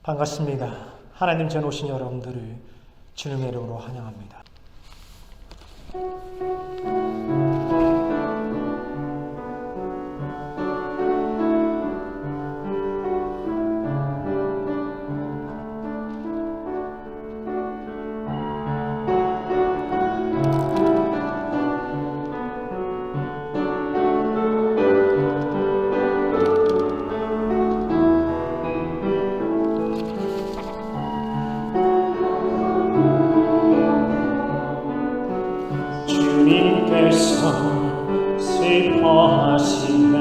반갑습니다. 하나님 전 오신 여러분들을 주님의 이름으로 환영합니다. 주님께서 슬퍼하시네.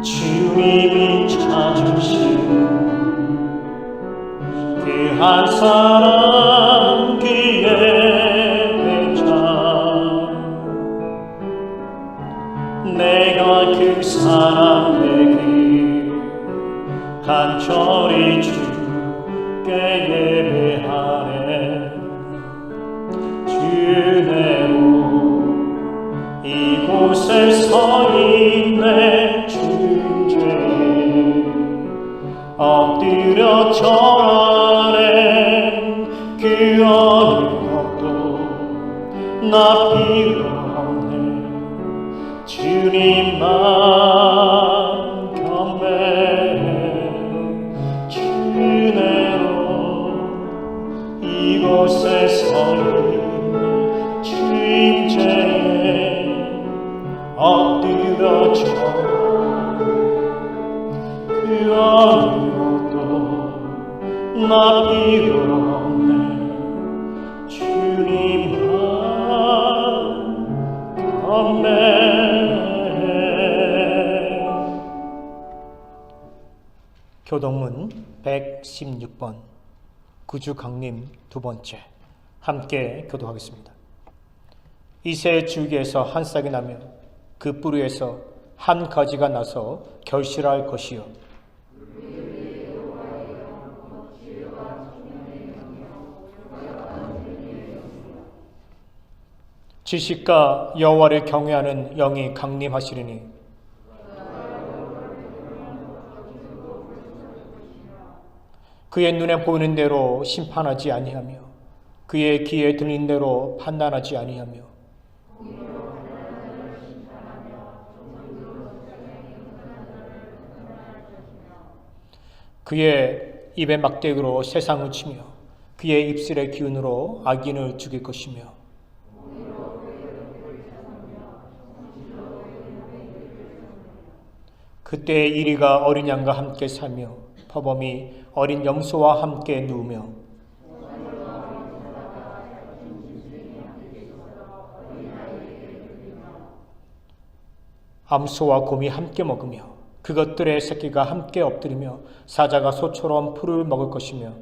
주님이 찾으신 그 한 사람 그의 배자, 내가 그 사람 되기 간절히 주께 예배하네. 은혜로 이곳에 서 있네. 주제에 엎드려 절하네. 그 어느 것도 나 필요 없네. 주님만 경배해. 주은혜로 이곳에 서 있네. 주임제에 엎드려 절하네. 그 어느 것도 나 필요 없네. 주님만 경배해. 교동문 116번 구주 강림 두 번째, 함께 교도하겠습니다. 이새 줄기에서 한 싹이 나며 그 뿌리에서 한 가지가 나서 결실할 것이요, 지식과 여호와를 경외하는 영이 강림하시리니 그의 눈에 보이는 대로 심판하지 아니하며 그의 귀에 들리는 대로 판단하지 아니하며 그의 입의 막대기로 세상을 치며 그의 입술의 기운으로 악인을 죽일 것이며 그때 이리가 어린 양과 함께 살며 표범이 어린 염소와 함께 누우며 암소와 곰이 함께 먹으며 그것들의 새끼가 함께 엎드리며 사자가 소처럼 풀을 먹을 것이며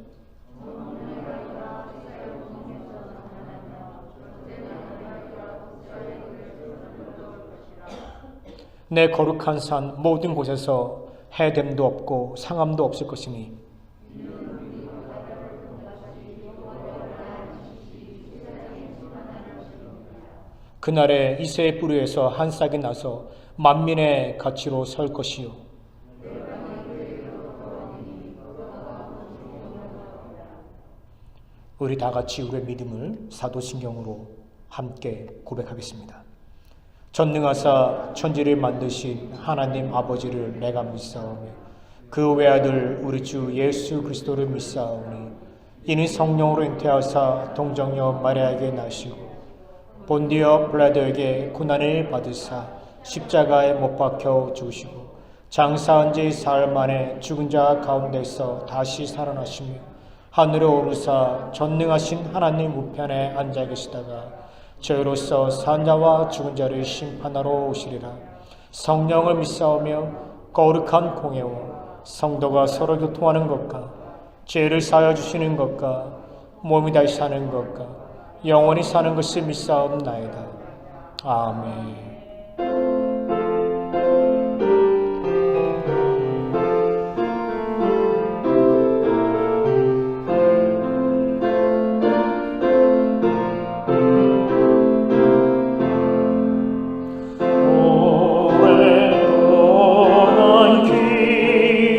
내 거룩한 산 모든 곳에서 해됨도 없고 상함도 없을 것이니 그날에 이새의 뿌리에서 한 싹이 나서 만민의 가치로 설 것이요, 우리 다 같이 우리의 믿음을 사도신경으로 함께 고백하겠습니다. 전능하사 천지를 만드신 하나님 아버지를 내가 믿사오며 그 외아들 우리 주 예수 그리스도를 믿사오니 이는 성령으로 잉태하사 동정녀 마리아에게 나시고 본디오 빌라도에게 고난을 받으사 십자가에 못 박혀 죽으시고 장사한 지 사흘 만에 죽은 자 가운데서 다시 살아나시며 하늘에 오르사 전능하신 하나님 우편에 앉아 계시다가 저희로서 산 자와 죽은 자를 심판하러 오시리라. 성령을 믿사오며 거룩한 공예와 성도가 서로 교통하는 것과 죄를 사하여 주시는 것과 몸이 다시 사는 것과 영원히 사는 것을 믿사옵나이다. 아멘. 오랫동안 길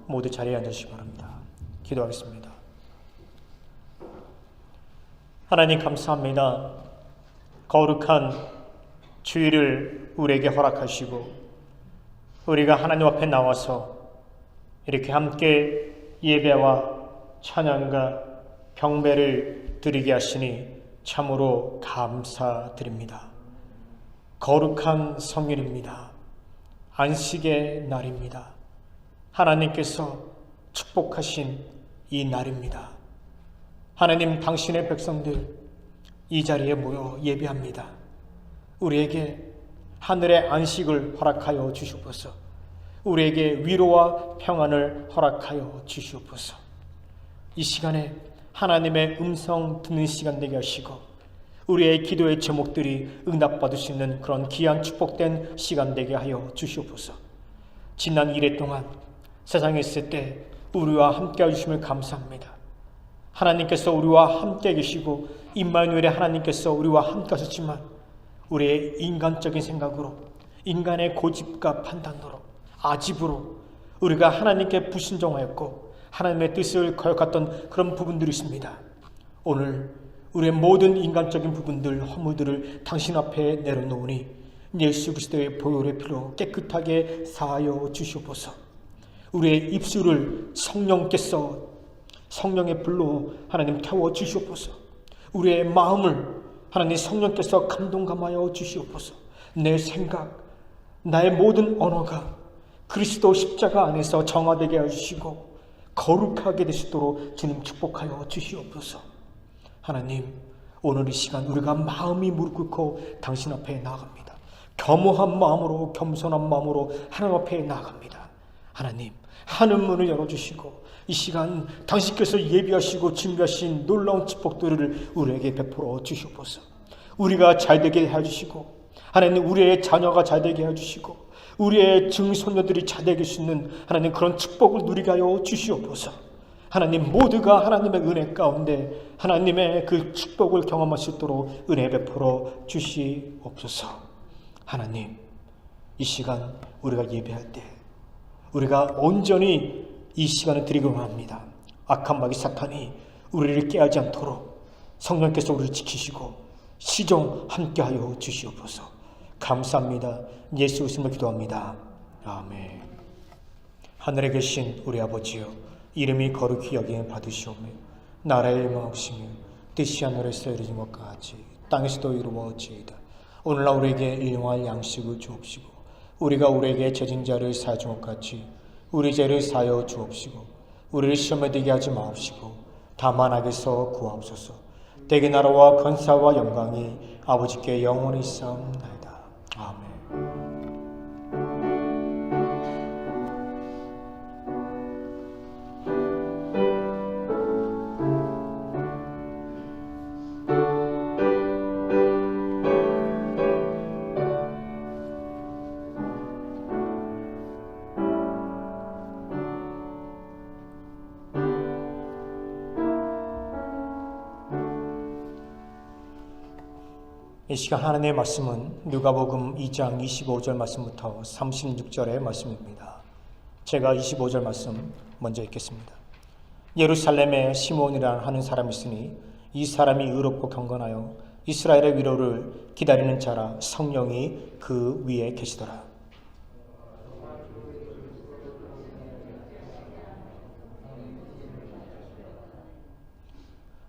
모두 자리에 앉으시기 바랍니다. 기도하겠습니다. 하나님 감사합니다. 거룩한 주일을 우리에게 허락하시고 우리가 하나님 앞에 나와서 이렇게 함께 예배와 찬양과 경배를 드리게 하시니 참으로 감사드립니다. 거룩한 성일입니다. 안식의 날입니다. 하나님께서 축복하신 이 날입니다. 하나님, 당신의 백성들 이 자리에 모여 예배합니다. 우리에게 하늘의 안식을 허락하여 주시옵소서. 우리에게 위로와 평안을 허락하여 주시옵소서. 이 시간에 하나님의 음성 듣는 시간 되게 하시고 우리의 기도의 제목들이 응답받을 수 있는 그런 귀한 축복된 시간 되게 하여 주시옵소서. 지난 1회 동안 세상에 있을 때 우리와 함께 해주심을 감사합니다. 하나님께서 우리와 함께 계시고 임마누엘의 하나님께서 우리와 함께 하셨지만 우리의 인간적인 생각으로, 인간의 고집과 판단으로, 아집으로 우리가 하나님께 불순종하였고 하나님의 뜻을 거역했던 그런 부분들이 있습니다. 오늘 우리의 모든 인간적인 부분들, 허물들을 당신 앞에 내려놓으니 예수 그리스도의 보혈의 피로 깨끗하게 사하여 주시옵소서. 우리의 입술을 성령의 불로 하나님 태워 주시옵소서. 우리의 마음을 하나님 성령께서 감동감하여 주시옵소서. 내 생각, 나의 모든 언어가 그리스도 십자가 안에서 정화되게 해주시고 거룩하게 되시도록 주님 축복하여 주시옵소서. 하나님, 오늘 이 시간 우리가 마음이 무릎 꿇고 당신 앞에 나아갑니다. 겸허한 마음으로, 겸손한 마음으로 하나님 앞에 나아갑니다. 하나님, 하늘 문을 열어주시고 이 시간 당신께서 예비하시고 준비하신 놀라운 축복들을 우리에게 베풀어 주시옵소서. 우리가 잘되게 해주시고 하나님, 우리의 자녀가 잘되게 해주시고 우리의 증손녀들이 잘되게 할 수 있는 하나님 그런 축복을 누리게 하여 주시옵소서. 하나님, 모두가 하나님의 은혜 가운데 하나님의 그 축복을 경험할 수 있도록 은혜 베풀어 주시옵소서. 하나님, 이 시간 우리가 예배할 때 우리가 온전히 이 시간을 드리고자 합니다. 악한 마귀 사탄이 우리를 깨하지 않도록 성령께서 우리를 지키시고 시종 함께하여 주시옵소서. 감사합니다. 예수 그리스도로 기도합니다. 아멘. 하늘에 계신 우리 아버지여, 이름이 거룩히 여김을 받으시오며 나라의 마옵시며 뜻이 하늘에서 이루어진 것 같이 땅에서도 이루어지이다. 오늘날 우리에게 일용할 양식을 주옵시고 우리가 우리에게 죄진 자를 사하여 준 것 같이 우리 죄를 사하여 주옵시고 우리를 시험에 들게 하지 마옵시고 다만 악에서 구하옵소서. 대개 나라와 권사와 영광이 아버지께 영원히 있사옵나이다. 아멘. 이 시간 하나님의 말씀은 누가복음 2장 25절 말씀부터 36절의 말씀입니다. 제가 25절 말씀 먼저 읽겠습니다. 예루살렘에 시몬이라는 하는 사람이 있으니 이 사람이 의롭고 경건하여 이스라엘의 위로를 기다리는 자라. 성령이 그 위에 계시더라.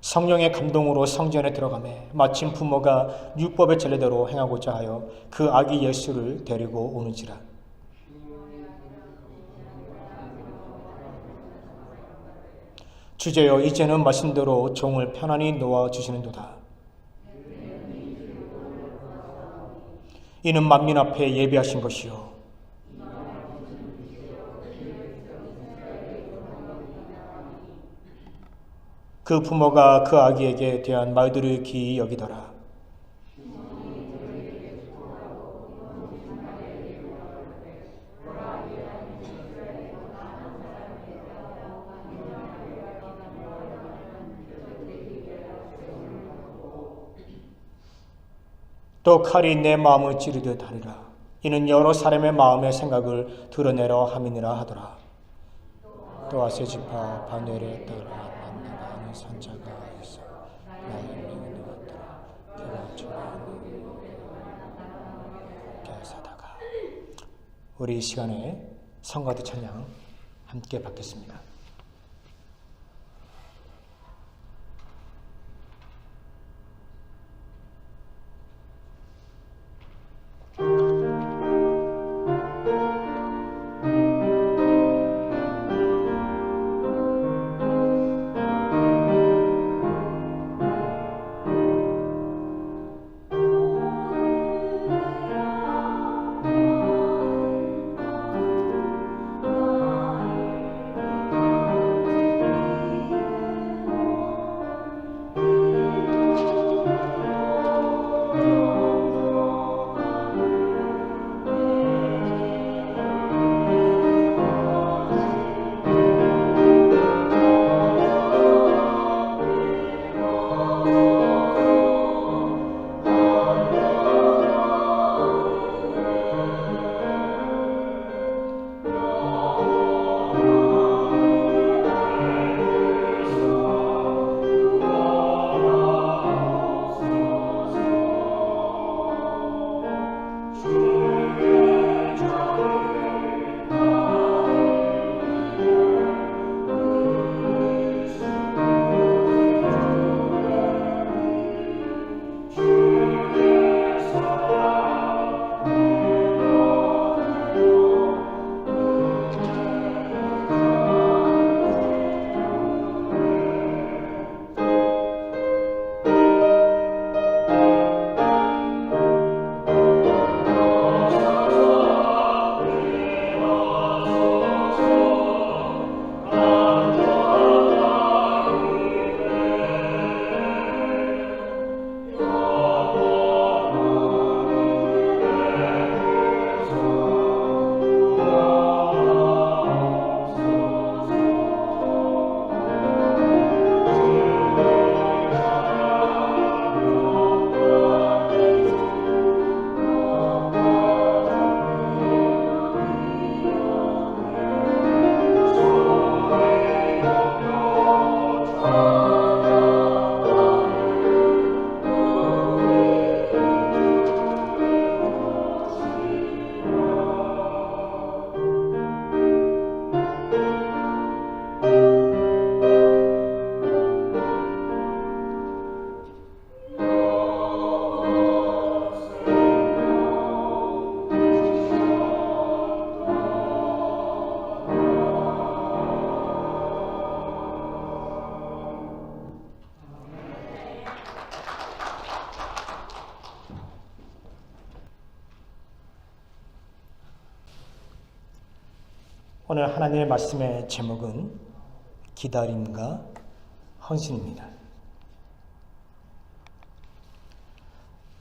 성령의 감동으로 성전에 들어가매 마침 부모가 율법의 전례대로 행하고자 하여 그 아기 예수를 데리고 오는지라. 주제여, 이제는 말씀대로 종을 편안히 놓아주시는도다. 이는 만민 앞에 예비하신 것이요 그 부모가 그 아기에게 대한 말들을 기이 여기더라. 또 칼이 내 마음을 찌르듯 하리라. 이는 여러 사람의 마음의 생각을 드러내려 함이니라 하더라. 또 아세지파 바누엘에 따라 만나는 산자가 있어 나의 명을 받들어 그가 주의 사다가. 우리 이 시간에 성가대 찬양 함께 받겠습니다. 오늘 하나님의 말씀의 제목은 기다림과 헌신입니다.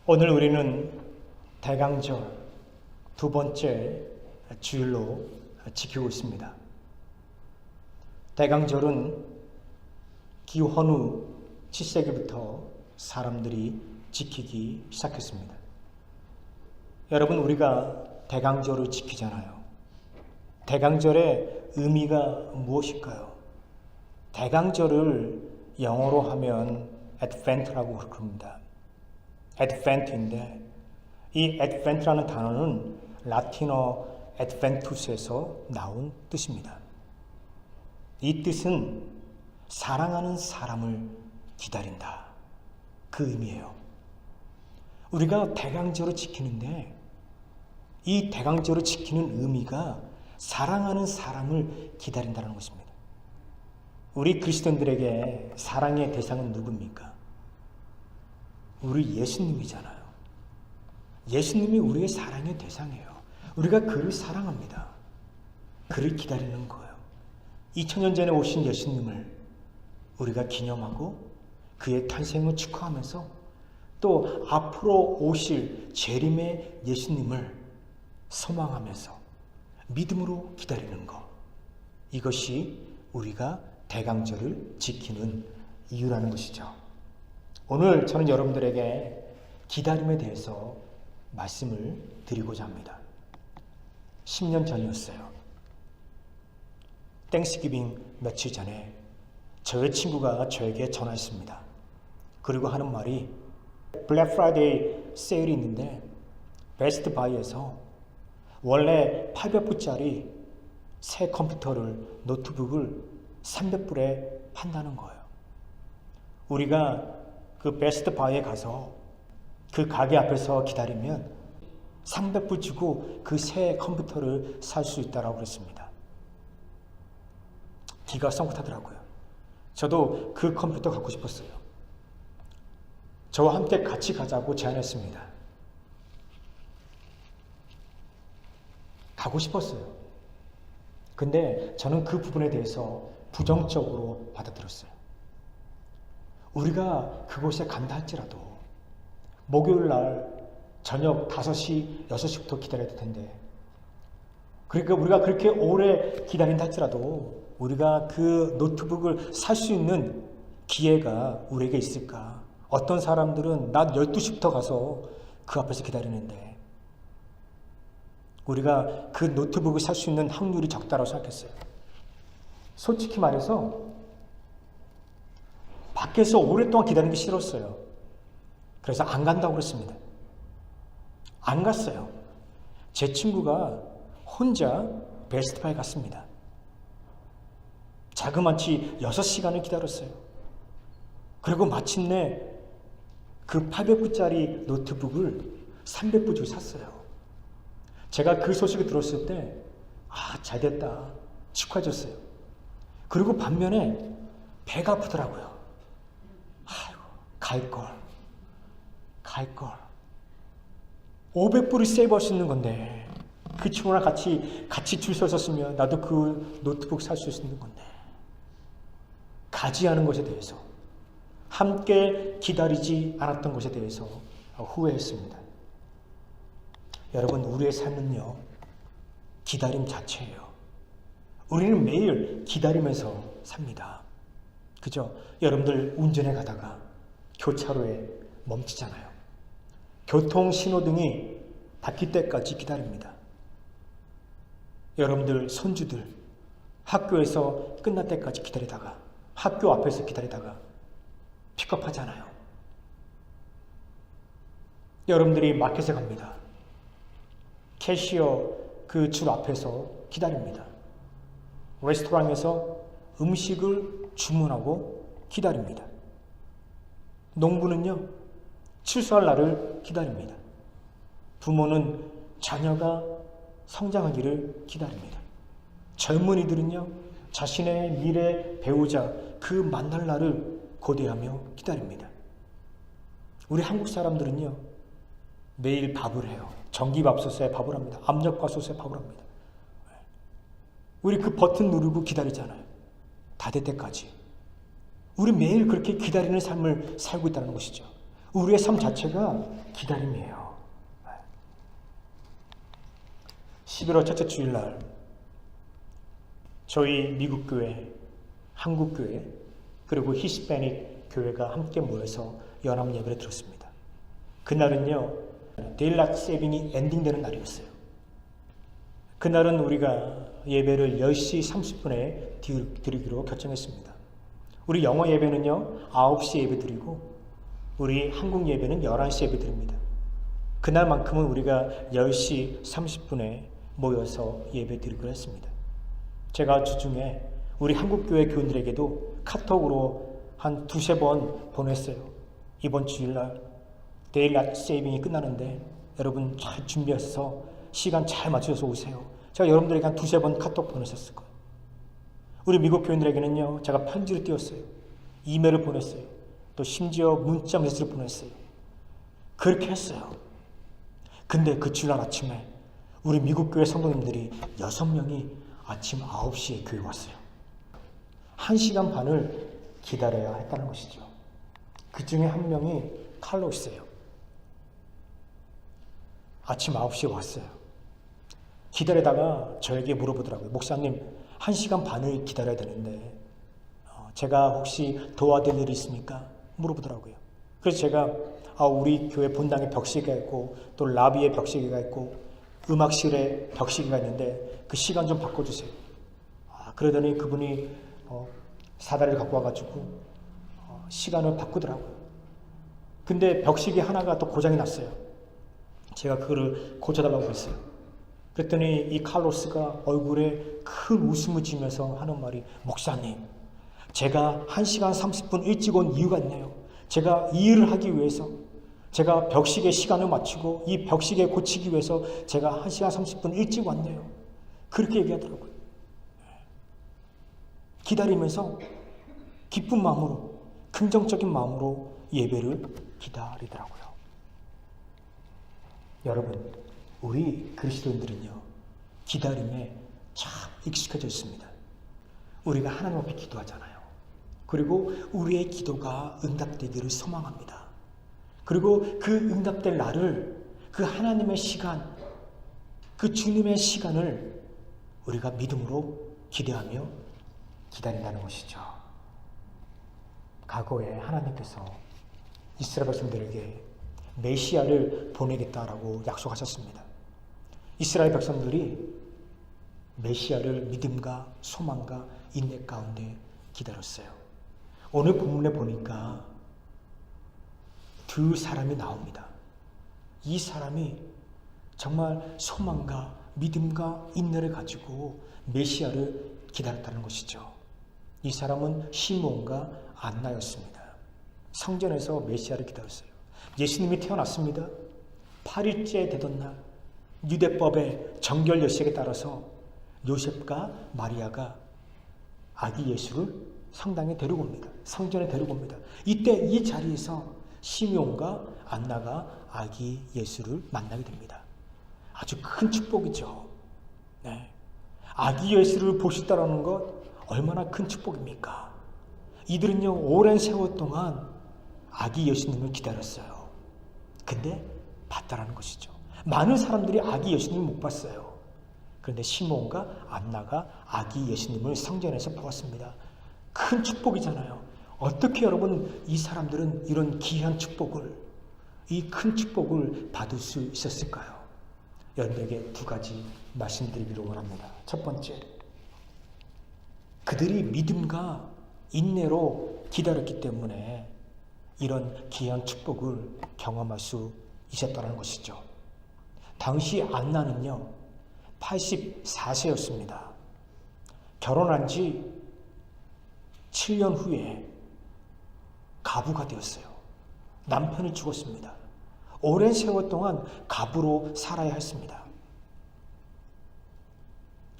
오늘 우리는 대강절 두 번째 주일로 지키고 있습니다. 대강절은 기원후 7세기부터 사람들이 지키기 시작했습니다. 여러분, 우리가 대강절을 지키잖아요. 대강절의 의미가 무엇일까요? 대강절을 영어로 하면 Advent라고 그럽니다. Advent인데 이 Advent라는 단어는 라틴어 Adventus에서 나온 뜻입니다. 이 뜻은 사랑하는 사람을 기다린다. 그 의미예요. 우리가 대강절을 지키는데 이 대강절을 지키는 의미가 사랑하는 사람을 기다린다는 것입니다. 우리 그리스도인들에게 사랑의 대상은 누굽니까? 우리 예수님이잖아요. 예수님이 우리의 사랑의 대상이에요. 우리가 그를 사랑합니다. 그를 기다리는 거예요. 2000년 전에 오신 예수님을 우리가 기념하고 그의 탄생을 축하하면서 또 앞으로 오실 재림의 예수님을 소망하면서 믿음으로 기다리는 것, 이것이 우리가 대강절을 지키는 이유라는 것이죠. 오늘 저는 여러분들에게 기다림에 대해서 말씀을 드리고자 합니다. 10년 전이었어요. 땡스기빙 며칠 전에 저의 친구가 저에게 전화했습니다. 그리고 하는 말이 블랙 프라이데이 세일이 있는데 베스트 바이에서 원래 800불짜리 새 컴퓨터를, 노트북을 300불에 판다는 거예요. 우리가 그 베스트 바이에 가서 그 가게 앞에서 기다리면 300불 주고 그 새 컴퓨터를 살 수 있다고 그랬습니다. 기가 썽긋하더라고요. 저도 그 컴퓨터 갖고 싶었어요. 저와 함께 같이 가자고 제안했습니다. 가고 싶었어요. 근데 저는 그 부분에 대해서 부정적으로 받아들였어요. 우리가 그곳에 간다 할지라도 목요일 날 저녁 5시, 6시부터 기다려야 될 텐데, 그러니까 우리가 그렇게 오래 기다린다 할지라도 우리가 그 노트북을 살 수 있는 기회가 우리에게 있을까? 어떤 사람들은 낮 12시부터 가서 그 앞에서 기다리는데 우리가 그 노트북을 살 수 있는 확률이 적다라고 생각했어요. 솔직히 말해서 밖에서 오랫동안 기다리는 게 싫었어요. 그래서 안 간다고 그랬습니다. 안 갔어요. 제 친구가 혼자 베스트바이 갔습니다. 자그마치 6시간을 기다렸어요. 그리고 마침내 그 800불짜리 노트북을 300불 주고 샀어요. 제가 그 소식을 들었을 때 잘됐다 축하해줬어요. 그리고 반면에 배가 아프더라고요. 아이고 갈걸 500불을 세이브할 수 있는 건데, 그 친구랑 같이 줄 서 있었으면 나도 그 노트북 살 수 있는 건데, 가지 않은 것에 대해서, 함께 기다리지 않았던 것에 대해서 후회했습니다. 여러분, 우리의 삶은요, 기다림 자체예요. 우리는 매일 기다리면서 삽니다. 그죠? 여러분들 운전해 가다가 교차로에 멈추잖아요. 교통 신호등이 바뀔 때까지 기다립니다. 여러분들 손주들 학교에서 끝날 때까지 기다리다가, 학교 앞에서 기다리다가 픽업하잖아요. 여러분들이 마켓에 갑니다. 캐시어 그 줄 앞에서 기다립니다. 레스토랑에서 음식을 주문하고 기다립니다. 농부는요, 추수할 날을 기다립니다. 부모는 자녀가 성장하기를 기다립니다. 젊은이들은요, 자신의 미래 배우자 그 만날 날을 고대하며 기다립니다. 우리 한국 사람들은요, 매일 밥을 해요. 전기밥솥에 밥을 합니다. 압력밥솥에 밥을 합니다. 우리 그 버튼 누르고 기다리잖아요. 다 될 때까지. 우리 매일 그렇게 기다리는 삶을 살고 있다는 것이죠. 우리의 삶 자체가 기다림이에요. 11월 첫째 주일날 저희 미국 교회, 한국 교회, 그리고 히스패닉 교회가 함께 모여서 연합 예배를 드렸습니다. 그날은요, 데일라이트 세이빙이 엔딩되는 날이었어요. 그날은 우리가 예배를 10시 30분에 드리기로 결정했습니다. 우리 영어 예배는요, 9시 예배 드리고 우리 한국 예배는 11시 예배 드립니다. 그날만큼은 우리가 10시 30분에 모여서 예배 드리기로 했습니다. 제가 주중에 우리 한국교회 교인들에게도 카톡으로 한 2-3번 보냈어요. 이번 주일날 데일라이트 세이빙이 끝나는데 여러분 잘 준비해서 시간 잘 맞춰서 오세요. 제가 여러분들에게 한 2-3번 카톡 보냈었을 거예요. 우리 미국 교인들에게는요, 제가 편지를 띄웠어요. 이메일을 보냈어요. 또 심지어 문자 메시지를 보냈어요. 그렇게 했어요. 근데 그 주일날 아침에 우리 미국 교회 성도님들이 6명이 아침 9시에 교회 왔어요. 1시간 반을 기다려야 했다는 것이죠. 그 중에 한 명이 칼로스예요. 아침 9시에 왔어요. 기다리다가 저에게 물어보더라고요. 목사님, 1시간 반을 기다려야 되는데 제가 혹시 도와드릴 일이 있습니까? 물어보더라고요. 그래서 제가 우리 교회 본당에 벽시계가 있고 또 라비에 벽시계가 있고 음악실에 벽시계가 있는데 그 시간 좀 바꿔주세요. 그러더니 그분이 사다리를 갖고 와가지고 시간을 바꾸더라고요. 근데 벽시계 하나가 또 고장이 났어요. 제가 그거를 고쳐달라고 했어요. 그랬더니 이 칼로스가 얼굴에 큰 웃음을 지면서 하는 말이, 목사님, 제가 1시간 30분 일찍 온 이유가 있네요. 제가 이 일을 하기 위해서, 제가 벽시계 시간을 맞추고 이 벽시계 고치기 위해서 제가 1시간 30분 일찍 왔네요. 그렇게 얘기하더라고요. 기다리면서 기쁜 마음으로, 긍정적인 마음으로 예배를 기다리더라고요. 여러분, 우리 그리스도인들은요, 기다림에 참 익숙해져 있습니다. 우리가 하나님 앞에 기도하잖아요. 그리고 우리의 기도가 응답되기를 소망합니다. 그리고 그 응답될 날을, 그 하나님의 시간, 그 주님의 시간을 우리가 믿음으로 기대하며 기다린다는 것이죠. 과거에 하나님께서 이스라엘 백성들에게 메시아를 보내겠다라고 약속하셨습니다. 이스라엘 백성들이 메시아를 믿음과 소망과 인내 가운데 기다렸어요. 오늘 본문에 보니까 두 사람이 나옵니다. 이 사람이 정말 소망과 믿음과 인내를 가지고 메시아를 기다렸다는 것이죠. 이 사람은 시몬과 안나였습니다. 성전에서 메시아를 기다렸어요. 예수님이 태어났습니다. 8일째 되던 날, 유대법의 정결 예식에 따라서 요셉과 마리아가 아기 예수를 성당에 데리고 옵니다. 성전에 데리고 옵니다. 이때 이 자리에서 시몬과 안나가 아기 예수를 만나게 됩니다. 아주 큰 축복이죠. 네. 아기 예수를 보셨다는 것 얼마나 큰 축복입니까? 이들은요, 오랜 세월 동안 아기 예수님을 기다렸어요. 근데 봤다라는 것이죠. 많은 사람들이 아기 예수님을 못 봤어요. 그런데 시몬과 안나가 아기 예수님을 성전에서 보았습니다. 큰 축복이잖아요. 어떻게 여러분, 이 사람들은 이런 귀한 축복을, 이 큰 축복을 받을 수 있었을까요? 여러분에게 두 가지 말씀드리기를 원합니다. 첫 번째, 그들이 믿음과 인내로 기다렸기 때문에 이런 귀한 축복을 경험할 수 있었다는 것이죠. 당시 안나는요, 84세였습니다. 결혼한 지 7년 후에 가부가 되었어요. 남편이 죽었습니다. 오랜 세월 동안 가부로 살아야 했습니다.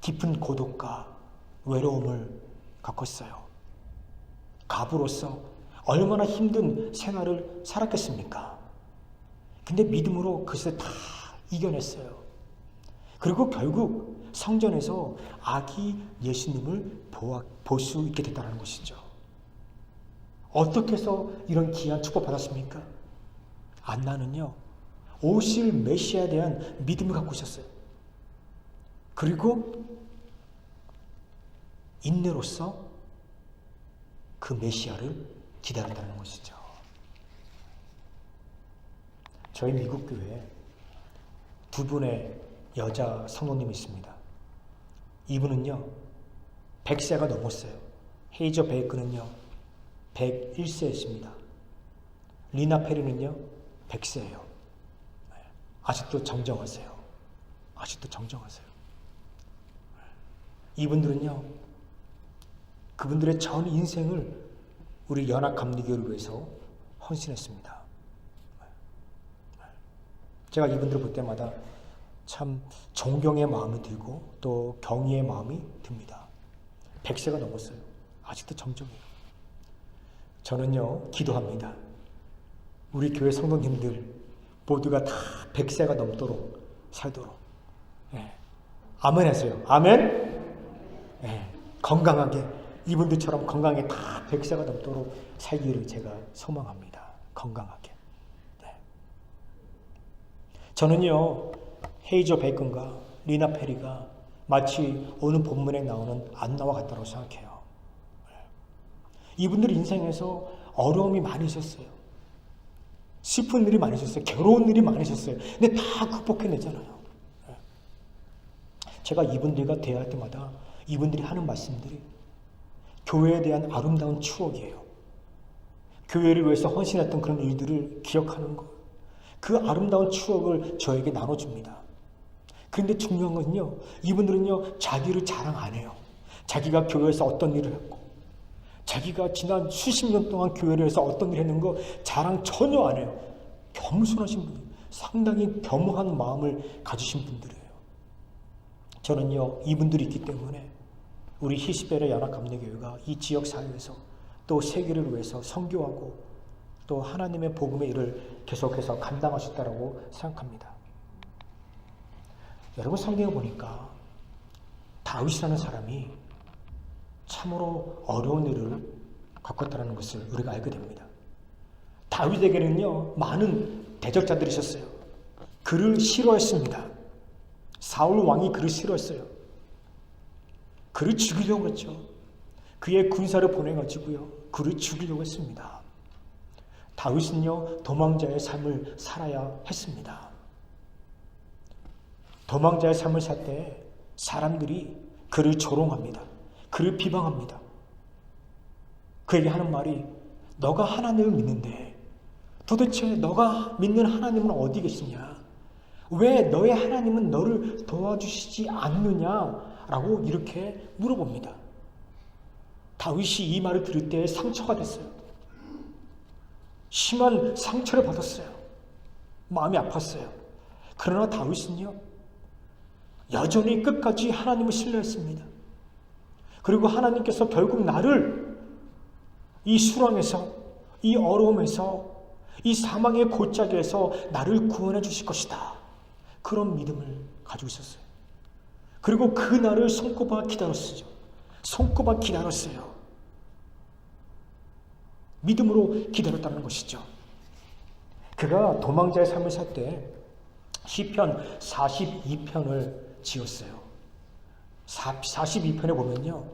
깊은 고독과 외로움을 겪었어요. 가부로서 얼마나 힘든 생활을 살았겠습니까? 근데 믿음으로 그것을 다 이겨냈어요. 그리고 결국 성전에서 아기 예수님을 볼 수 있게 됐다는 것이죠. 어떻게 해서 이런 귀한 축복 받았습니까? 안나는요, 오실 메시아에 대한 믿음을 갖고 있었어요. 그리고 인내로서 그 메시아를 기다린다는 것이죠. 저희 미국 교회에 두 분의 여자 성도님이 있습니다. 이분은요, 100세가 넘었어요. 헤이저 베이크는요, 101세였습니다. 리나 페리는요, 100세예요. 아직도 정정하세요. 아직도 정정하세요. 이분들은요, 그분들의 전 인생을 우리 연합감리교를 위해서 헌신했습니다. 제가 이분들을 볼 때마다 참 존경의 마음이 들고 또 경의의 마음이 듭니다. 100세가 넘었어요. 아직도 정정해요. 저는요, 기도합니다. 우리 교회 성도님들 모두가 다 100세가 넘도록 살도록. 예. 아멘 하세요. 아멘. 예. 건강하게, 이분들처럼 건강하게 다 100세가 넘도록 살기를 제가 소망합니다. 건강하게. 네. 저는요, 헤이저 베이컨과 리나 페리가 마치 오늘 본문에 나오는 안나와 같다고 생각해요. 이분들 인생에서 어려움이 많이 있었어요. 슬픈 일이 많이 있었어요. 괴로운 일이 많이 있었어요. 근데 다 극복해내잖아요. 제가 이분들과 대화할 때마다 이분들이 하는 말씀들이 교회에 대한 아름다운 추억이에요. 교회를 위해서 헌신했던 그런 일들을 기억하는 것. 그 아름다운 추억을 저에게 나눠줍니다. 그런데 중요한 건요, 이분들은요, 자기를 자랑 안 해요. 자기가 교회에서 어떤 일을 했고, 자기가 지난 수십 년 동안 교회를 위해서 어떤 일을 했는 거 자랑 전혀 안 해요. 겸손하신 분이에요. 상당히 겸허한 마음을 가지신 분들이에요. 저는요, 이분들이 있기 때문에 우리 히스베르 연합감리교회가 이 지역 사회에서 또 세계를 위해서 선교하고 또 하나님의 복음의 일을 계속해서 감당하셨다고 생각합니다. 여러분, 성경에 보니까 다윗이라는 사람이 참으로 어려운 일을 겪었다는 것을 우리가 알게 됩니다. 다윗에게는요, 많은 대적자들이 있었어요. 그를 싫어했습니다. 사울 왕이 그를 싫어했어요. 그를 죽이려고 했죠. 그의 군사를 보내가지고요, 그를 죽이려고 했습니다. 다윗은요, 도망자의 삶을 살아야 했습니다. 도망자의 삶을 살 때 사람들이 그를 조롱합니다. 그를 비방합니다. 그에게 하는 말이, 너가 하나님을 믿는데 도대체 너가 믿는 하나님은 어디 계시냐? 왜 너의 하나님은 너를 도와주시지 않느냐라고 이렇게 물어봅니다. 다윗이 이 말을 들을 때 상처가 됐어요. 심한 상처를 받았어요. 마음이 아팠어요. 그러나 다윗은요, 여전히 끝까지 하나님을 신뢰했습니다. 그리고 하나님께서 결국 나를 이 수렁에서, 이 어려움에서, 이 사망의 골짜기에서 나를 구원해 주실 것이다. 그런 믿음을 가지고 있었어요. 그리고 그 날을 손꼽아 기다렸어요. 손꼽아 기다렸어요. 믿음으로 기다렸다는 것이죠. 그가 도망자의 삶을 살 때 시편 42편을 지었어요. 42편에 보면요,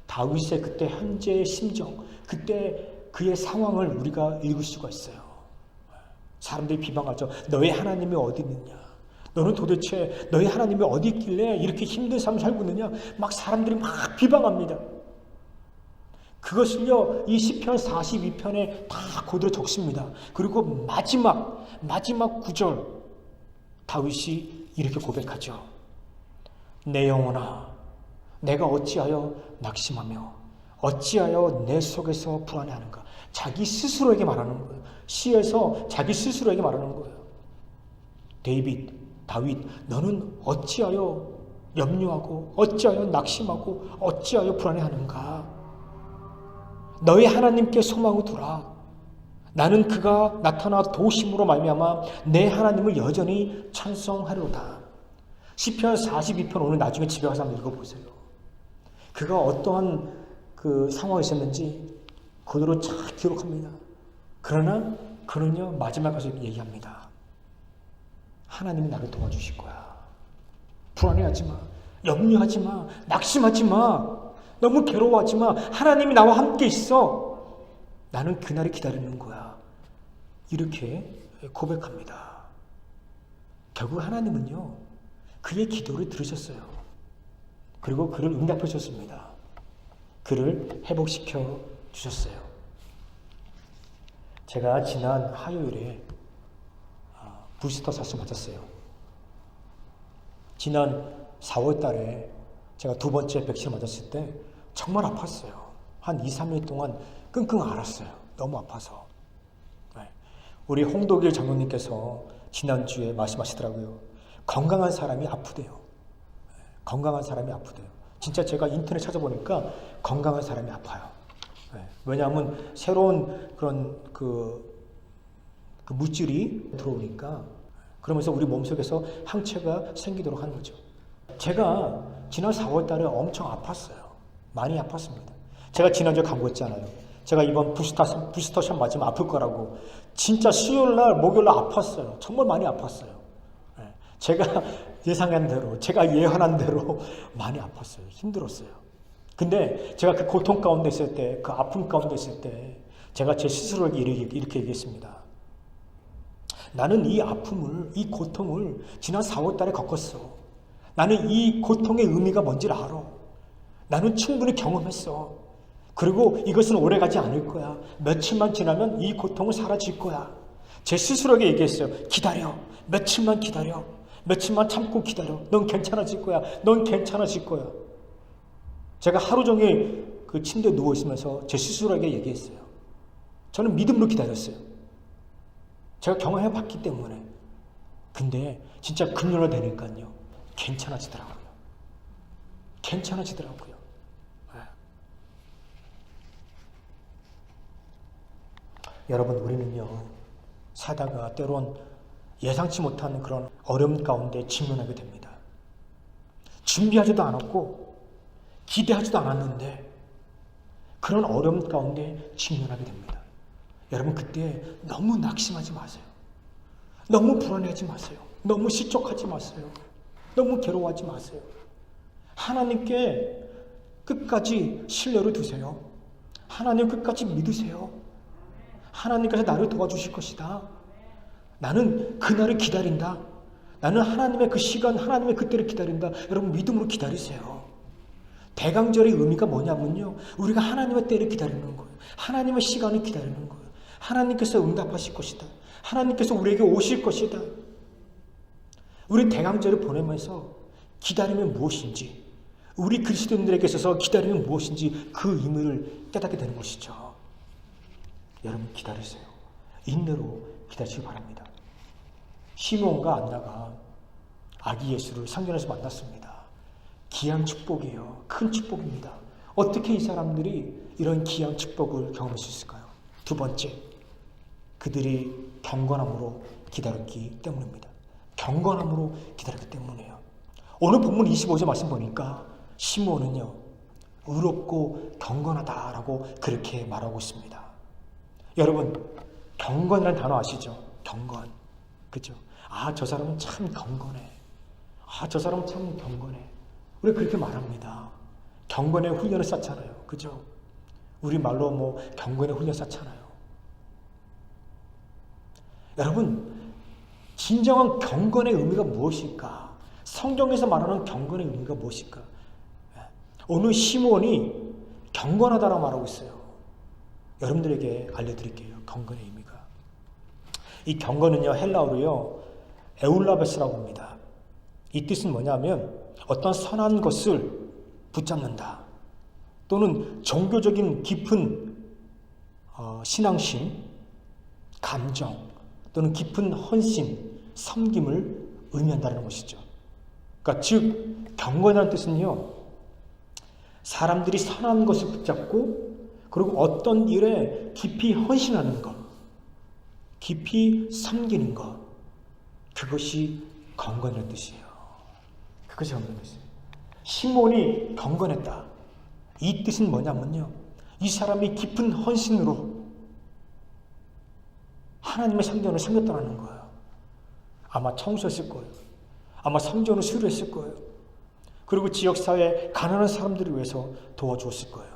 다윗의 그때 현재의 심정, 그때 그의 상황을 우리가 읽을 수가 있어요. 사람들이 비방하죠. 너의 하나님이 어디 있느냐? 너는 도대체 너의 하나님이 어디 있길래 이렇게 힘든 삶을 살고 있느냐? 막 사람들이 막 비방합니다. 그것을요, 이 시편 42편에 다 그대로 적습니다. 그리고 마지막 구절, 다윗이 이렇게 고백하죠. 내 영혼아, 내가 어찌하여 낙심하며 어찌하여 내 속에서 불안해하는가? 자기 스스로에게 말하는 거예요. 시에서 자기 스스로에게 말하는 거예요. 다윗, 너는 어찌하여 염려하고 어찌하여 낙심하고 어찌하여 불안해하는가? 너희 하나님께 소망을 두라. 나는 그가 나타나 도우심으로 말미암아 내 하나님을 여전히 찬송하리로다. 시편 42편 오늘 나중에 집에 가서 한번 읽어보세요. 그가 어떠한 그 상황이 있었는지 그대로 잘 기록합니다. 그러나 그는요, 마지막 가서 얘기합니다. 하나님이 나를 도와주실 거야. 불안해하지 마. 염려하지 마. 낙심하지 마. 너무 괴로워하지 마. 하나님이 나와 함께 있어. 나는 그날을 기다리는 거야. 이렇게 고백합니다. 결국 하나님은요, 그의 기도를 들으셨어요. 그리고 그를 응답해 주셨습니다. 그를 회복시켜 주셨어요. 제가 지난 화요일에 부스터 샷을 맞았어요. 지난 4월 달에 제가 두 번째 백신을 맞았을 때 정말 아팠어요. 한 2, 3일 동안 끙끙 앓았어요. 너무 아파서. 우리 홍도길 장로님께서 지난주에 말씀하시더라고요. 건강한 사람이 아프대요. 건강한 사람이 아프대요. 진짜 제가 인터넷 찾아보니까 건강한 사람이 아파요. 왜냐하면 새로운 그런 그 물질이 들어오니까, 그러면서 우리 몸속에서 항체가 생기도록 하는 거죠. 제가 지난 4월 달에 엄청 아팠어요. 많이 아팠습니다. 제가 지난주에 광고했잖아요. 제가 이번 부스터샷 맞으면 아플 거라고. 진짜 수요일날, 목요일날 아팠어요. 정말 많이 아팠어요. 제가 예상한 대로, 제가 예언한 대로 많이 아팠어요. 힘들었어요. 근데 제가 그 고통 가운데 있을 때, 그 아픔 가운데 있을 때 제가 제 스스로에게 이렇게 얘기했습니다. 나는 이 아픔을, 이 고통을 지난 4월 달에 겪었어. 나는 이 고통의 의미가 뭔지를 알아. 나는 충분히 경험했어. 그리고 이것은 오래가지 않을 거야. 며칠만 지나면 이 고통은 사라질 거야. 제 스스로에게 얘기했어요. 기다려. 며칠만 기다려. 며칠만 참고 기다려. 넌 괜찮아질 거야. 넌 괜찮아질 거야. 제가 하루 종일 그 침대에 누워있으면서 제 스스로에게 얘기했어요. 저는 믿음으로 기다렸어요. 제가 경험해봤기 때문에. 근데 진짜 금요일 되니까요. 괜찮아지더라고요. 괜찮아지더라고요. 네. 여러분, 우리는요, 살다가 때론 예상치 못한 그런 어려움 가운데 직면하게 됩니다. 준비하지도 않았고 기대하지도 않았는데 그런 어려움 가운데 직면하게 됩니다. 여러분, 그때 너무 낙심하지 마세요. 너무 불안해하지 마세요. 너무 실족하지 마세요. 너무 괴로워하지 마세요. 하나님께 끝까지 신뢰를 두세요. 하나님 끝까지 믿으세요. 하나님께서 나를 도와주실 것이다. 나는 그날을 기다린다. 나는 하나님의 그 시간, 하나님의 그때를 기다린다. 여러분, 믿음으로 기다리세요. 대강절의 의미가 뭐냐면요, 우리가 하나님의 때를 기다리는 거예요. 하나님의 시간을 기다리는 거예요. 하나님께서 응답하실 것이다. 하나님께서 우리에게 오실 것이다. 우리 대강절을 보내면서 기다림은 무엇인지, 우리 그리스도인들에게 있어서 기다림은 무엇인지 그 의미를 깨닫게 되는 것이죠. 여러분, 기다리세요. 인내로 기다리시기 바랍니다. 시므온과 안나가 아기 예수를 성전에서 만났습니다. 귀한 축복이에요. 큰 축복입니다. 어떻게 이 사람들이 이런 귀한 축복을 경험할 수 있을까요? 두 번째, 그들이 경건함으로 기다렸기 때문입니다. 경건함으로 기다렸기 때문이에요. 오늘 본문 25절 말씀 보니까 시므온은요, 의롭고 경건하다라고 그렇게 말하고 있습니다. 여러분, 경건이라는 단어 아시죠? 경건. 그죠? 아, 저 사람은 참 경건해. 아, 저 사람은 참 경건해. 우리 그렇게 말합니다. 경건의 훈련을 쌓잖아요. 그죠? 우리 말로 뭐 경건의 훈련 쌓잖아요. 여러분, 진정한 경건의 의미가 무엇일까? 성경에서 말하는 경건의 의미가 무엇일까? 오늘 시므온이 경건하다라고 말하고 있어요. 여러분들에게 알려드릴게요. 경건의 의미가. 이 경건은요, 헬라어로요, 에울라베스라고 합니다. 이 뜻은 뭐냐면 어떤 선한 것을 붙잡는다. 또는 종교적인 깊은 신앙심, 감정, 또는 깊은 헌신, 섬김을 의미한다는 것이죠. 그러니까 즉 경건이라는 뜻은요, 사람들이 선한 것을 붙잡고 그리고 어떤 일에 깊이 헌신하는 것, 깊이 섬기는 것, 그것이 경건이라는 뜻이에요. 그것이 경건이라는 뜻이에요. 시므온이 경건했다. 이 뜻은 뭐냐면요, 이 사람이 깊은 헌신으로 하나님의 성전을 섬겼다는 거예요. 아마 청소했을 거예요. 아마 성전을 수리했을 거예요. 그리고 지역사회에 가난한 사람들을 위해서 도와주었을 거예요.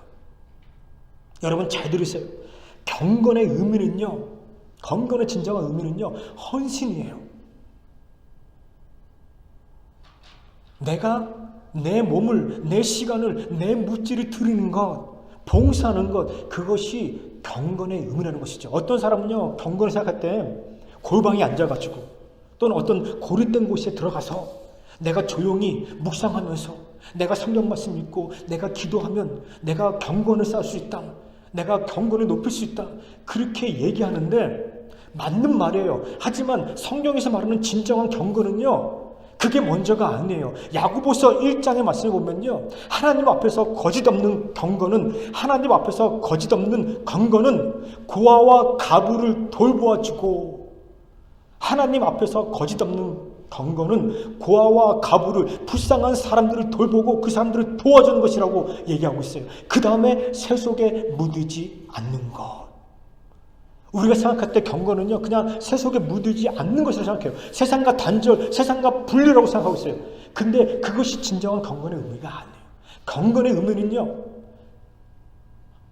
여러분, 잘 들으세요. 경건의 의미는요, 경건의 진정한 의미는요, 헌신이에요. 내가 내 몸을, 내 시간을, 내 물질을 드리는 것, 봉사하는 것, 그것이 경건의 의미라는 것이죠. 어떤 사람은요, 경건을 생각할 때 골방에 앉아가지고 또는 어떤 고립된 곳에 들어가서 내가 조용히 묵상하면서 내가 성경 말씀 읽고 내가 기도하면 내가 경건을 쌓을 수 있다. 내가 경건을 높일 수 있다. 그렇게 얘기하는데 맞는 말이에요. 하지만 성경에서 말하는 진정한 경건은요, 그게 먼저가 아니에요. 야고보서 1장의 말씀을 보면요, 하나님 앞에서 거짓 없는 경건은, 하나님 앞에서 거짓 없는 경건은 고아와 가부를 돌보아주고, 하나님 앞에서 거짓 없는 경건은 고아와 가부를, 불쌍한 사람들을 돌보고 그 사람들을 도와주는 것이라고 얘기하고 있어요. 그 다음에 새 속에 묻지 않는 것. 우리가 생각할 때 경건은요, 그냥 새 속에 묻지 않는 것이라고 생각해요. 세상과 단절, 세상과 분리라고 생각하고 있어요. 근데 그것이 진정한 경건의 의미가 아니에요. 경건의 의미는요,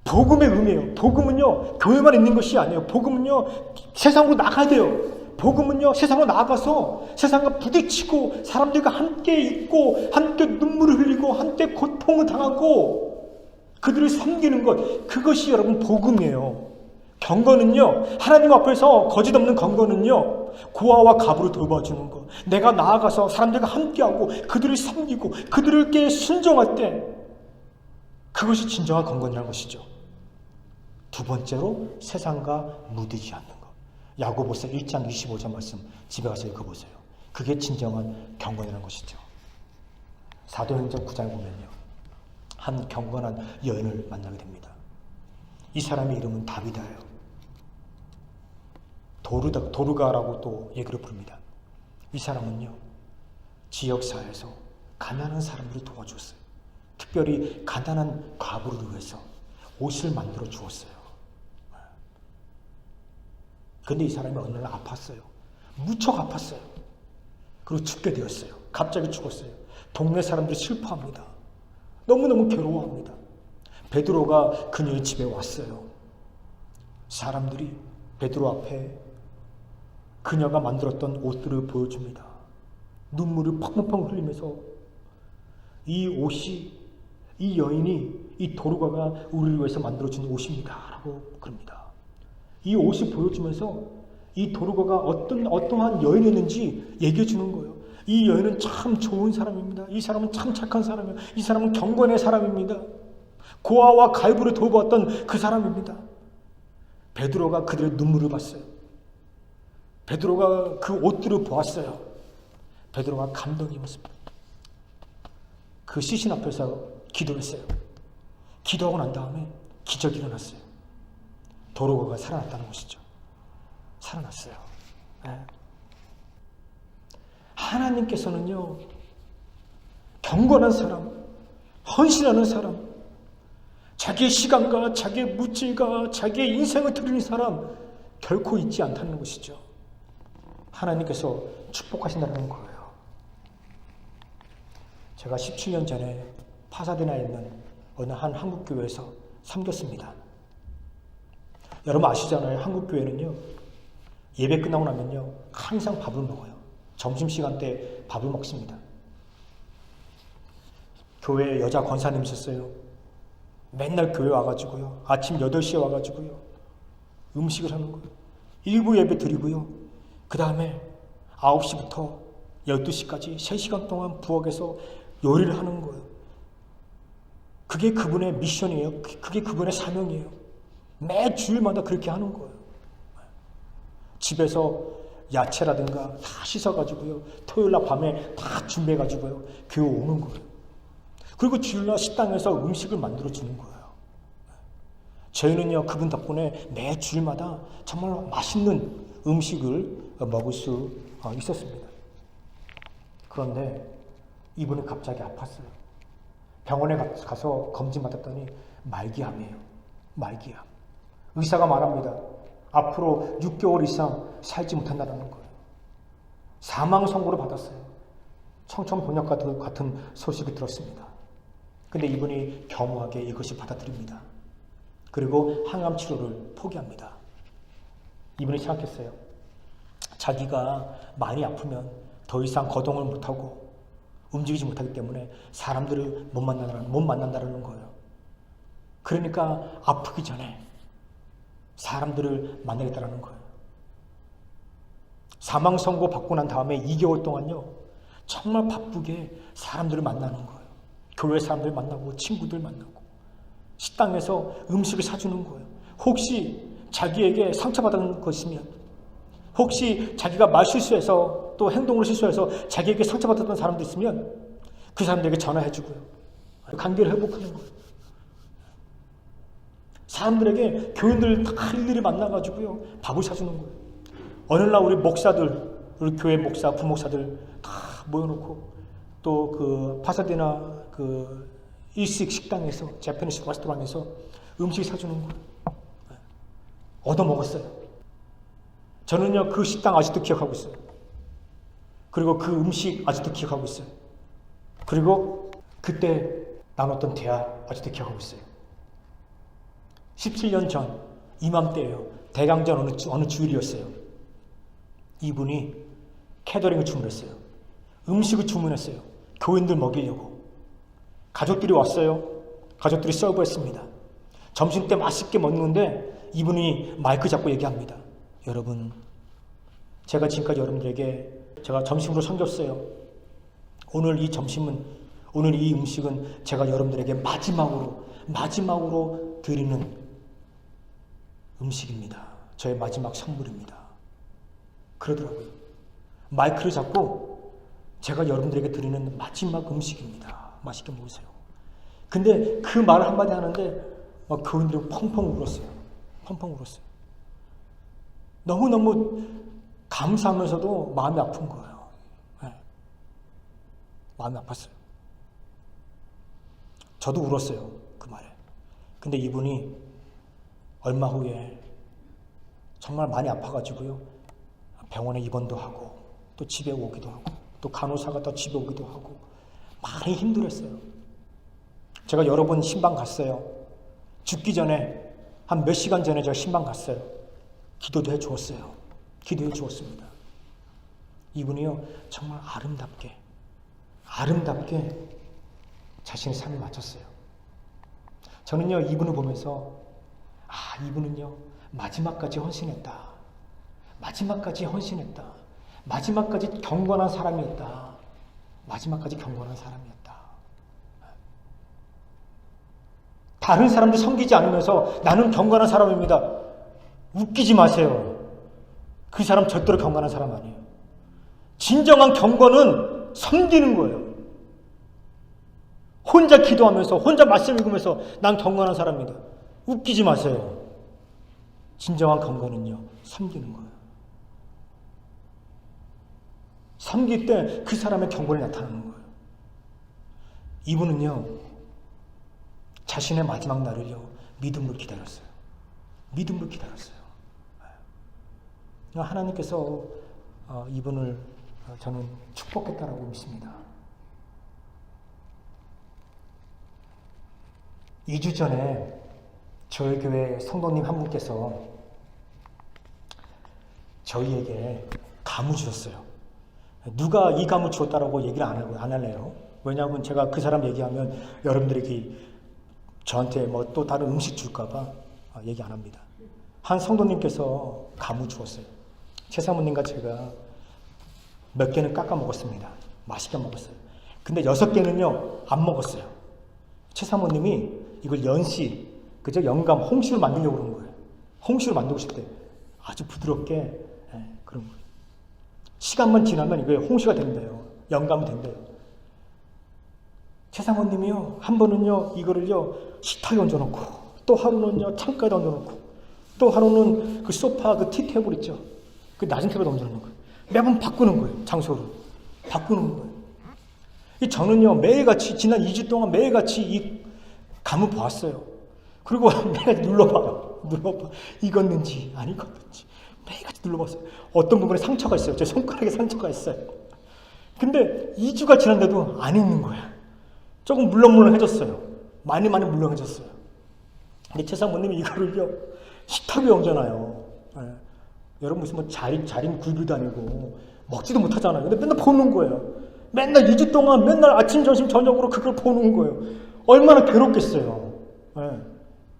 복음의 의미예요. 복음은요, 교회만 있는 것이 아니에요. 복음은요, 세상으로 나가야 돼요. 복음은요, 세상으로 나아가서 세상과 부딪히고 사람들과 함께 있고 함께 눈물을 흘리고 함께 고통을 당하고 그들을 섬기는 것, 그것이 여러분 복음이에요. 경건은요, 하나님 앞에서 거짓 없는 경건은요, 고아와 가부를 돌봐주는 것, 내가 나아가서 사람들과 함께하고 그들을 섬기고 그들에게 순종할 때, 그것이 진정한 경건이라는 것이죠. 두 번째로 세상과 묻히지 않는 것. 야고보서 1장 25절 말씀 집에 가서 읽어보세요. 그게 진정한 경건이라는 것이죠. 사도행전 9장에 보면요, 한 경건한 여인을 만나게 됩니다. 이 사람의 이름은 다비다예요. 도르가라고 또 얘기를 부릅니다. 이 사람은요, 지역사회에서 가난한 사람들을 도와줬어요. 특별히 가난한 과부를 위해서 옷을 만들어 주었어요. 근데 이 사람이 어느 날 아팠어요. 무척 아팠어요. 그리고 죽게 되었어요. 갑자기 죽었어요. 동네 사람들이 슬퍼합니다. 너무너무 괴로워합니다. 베드로가 그녀의 집에 왔어요. 사람들이 베드로 앞에 그녀가 만들었던 옷들을 보여줍니다. 눈물을 펑펑 흘리면서 이 옷이, 이 여인이, 이 도르가가 우리를 위해서 만들어준 옷입니다 라고 그럽니다. 이 옷을 보여주면서 이 도르가가 어떠한 여인이었는지 얘기해 주는 거예요. 이 여인은 참 좋은 사람입니다. 이 사람은 참 착한 사람이에요. 이 사람은 경건의 사람입니다. 고아와 가부를 돌보았던 그 사람입니다. 베드로가 그들의 눈물을 봤어요. 베드로가 그 옷들을 보았어요. 베드로가 감동이 임했습니다. 그 시신 앞에서 기도했어요. 기도하고 난 다음에 기적이 일어났어요. 도르가가 살아났다는 것이죠. 살아났어요. 네. 하나님께서는요, 경건한 사람, 헌신하는 사람, 자기의 시간과 자기의 물질과 자기의 인생을 드리는 사람 결코 잊지 않다는 것이죠. 하나님께서 축복하신다는 거예요. 제가 17년 전에 파사디나에 있는 어느 한 한국교회에서 섬겼습니다. 여러분 아시잖아요. 한국교회는요, 예배 끝나고 나면요, 항상 밥을 먹어요. 점심시간 때 밥을 먹습니다. 교회에 여자 권사님 있었어요. 맨날 교회 와가지고요, 아침 8시에 와가지고요, 음식을 하는 거예요. 일부 예배 드리고요, 그 다음에 9시부터 12시까지 3시간 동안 부엌에서 요리를 하는 거예요. 그게 그분의 미션이에요. 그게 그분의 사명이에요. 매 주일마다 그렇게 하는 거예요. 집에서 야채라든가 다 씻어가지고요, 토요일날 밤에 다 준비해가지고요, 교회 오는 거예요. 그리고 주일날 식당에서 음식을 만들어주는 거예요. 저희는요, 그분 덕분에 매 주일마다 정말 맛있는 음식을 먹을 수 있었습니다. 그런데 이분이 갑자기 아팠어요. 병원에 가서 검진 받았더니 말기암이에요. 말기암. 의사가 말합니다. 앞으로 6개월 이상 살지 못한다는 거예요. 사망 선고를 받았어요. 청천벽력 같은 소식이 들었습니다. 근데 이분이 겸허하게 이것을 받아들입니다. 그리고 항암 치료를 포기합니다. 이분이 생각했어요. 자기가 많이 아프면 더 이상 거동을 못하고 움직이지 못하기 때문에 사람들을 못 만난다는 거예요. 그러니까 아프기 전에 사람들을 만나겠다는 거예요. 사망 선고 받고 난 다음에 2개월 동안요, 정말 바쁘게 사람들을 만나는 거예요. 교회 사람들 만나고 친구들 만나고 식당에서 음식을 사주는 거예요. 혹시 자기에게 상처받은 것이면, 혹시 자기가 말 실수해서 또 행동을 실수해서 자기에게 상처받았던 사람도 있으면 그 사람들에게 전화해주고요, 관계를 회복하는 거예요. 사람들에게 교인들 다 일일이 만나가지고요, 밥을 사주는 거예요. 어느 날 우리 목사들, 우리 교회 목사, 부목사들 다 모여놓고 또 그 파사디나 그 일식 식당에서, 재패니스 레스토랑에서 음식 사주는 거예요. 얻어먹었어요. 저는요, 그 식당 아직도 기억하고 있어요. 그리고 그 음식 아직도 기억하고 있어요. 그리고 그때 나눴던 대화 아직도 기억하고 있어요. 17년 전 이맘때예요. 대강전 어느 주일이었어요. 이분이 캐더링을 주문했어요. 음식을 주문했어요. 교인들 먹이려고. 가족들이 왔어요. 가족들이 서브했습니다. 점심 때 맛있게 먹는데 이분이 마이크 잡고 얘기합니다. 여러분, 제가 지금까지 여러분들에게 제가 점심으로 섬겼어요. 오늘 이 음식은 제가 여러분들에게 마지막으로 드리는 음식입니다. 저의 마지막 선물입니다. 그러더라고요. 마이크를 잡고 제가 여러분들에게 드리는 마지막 음식입니다. 맛있게 먹으세요. 근데 그 말을 한마디 하는데 막 교인들이 펑펑 울었어요. 펑펑 울었어요. 너무너무 감사하면서도 마음이 아픈 거예요. 네. 마음이 아팠어요. 저도 울었어요. 그 말에. 근데 이분이 얼마 후에 정말 많이 아파가지고요. 병원에 입원도 하고 또 집에 오기도 하고 또 간호사가 또 집에 오기도 하고 많이 힘들었어요. 제가 여러 번 신방 갔어요. 죽기 전에 한 몇 시간 전에 제가 신방 갔어요. 기도도 해주었어요. 기도해 주었습니다. 이분이요 정말 아름답게 자신의 삶을 마쳤어요. 저는요 이분을 보면서 이분은요 마지막까지 헌신했다. 마지막까지 경건한 사람이었다. 다른 사람들 섬기지 않으면서 나는 경건한 사람입니다. 웃기지 마세요. 그 사람 절대로 경건한 사람 아니에요. 진정한 경건은 섬기는 거예요. 혼자 기도하면서 혼자 말씀 읽으면서 난 경건한 사람입니다. 웃기지 마세요. 진정한 경건은요 섬기는 거예요. 섬길 때 그 사람의 경건이 나타나는 거예요. 이분은요 자신의 마지막 날을요 믿음으로 기다렸어요. 하나님께서 이분을 저는 축복했다라고 믿습니다. 2주 전에 저희 교회 성도님 한 분께서 저희에게 감을 주셨어요. 누가 이 감을 주었다라고 얘기를 안 할래요. 왜냐하면 제가 그 사람 얘기하면 여러분들에게 저한테 뭐 또 다른 음식 줄까봐 얘기 안 합니다. 한 성도님께서 감을 주었어요. 최사모님과 제가 몇 개는 깎아 먹었습니다. 맛있게 먹었어요. 근데 6개는요 안 먹었어요. 최사모님이 이걸 영감 홍시를 만들려고 그런 거예요. 홍시를 만들고 싶대. 아주 부드럽게 그런 거예요. 시간만 지나면 이게 홍시가 된대요. 영감이 된대요. 최사모님이요 한 번은요 이거를요 식탁에 얹어놓고 또 하루는요 창가에 얹어놓고 또 하루는 그 소파 그 티테이블 있죠. 그 낮은 테이블에 얹어놓는 거예요. 매번 바꾸는 거예요. 장소를 바꾸는 거예요. 저는요 매일같이 지난 2주 동안 매일같이 이 감을 보았어요. 그리고 매일 눌러봐요. 익었는지 안 익었는지 매일같이 눌러봤어요. 어떤 부분에 상처가 있어요. 제 손가락에 상처가 있어요. 근데 2주가 지났는데도 안 익는 거야. 조금 물렁물렁해졌어요. 많이 물렁해졌어요. 근데 최사모님이 이거를요 식탁 위에 얹어놔요. 여러분 무슨 뭐 자린 굴비도 아니고 먹지도 못하잖아요. 근데 맨날 보는 거예요. 맨날 2주 동안 맨날 아침, 점심, 저녁으로 그걸 보는 거예요. 얼마나 괴롭겠어요.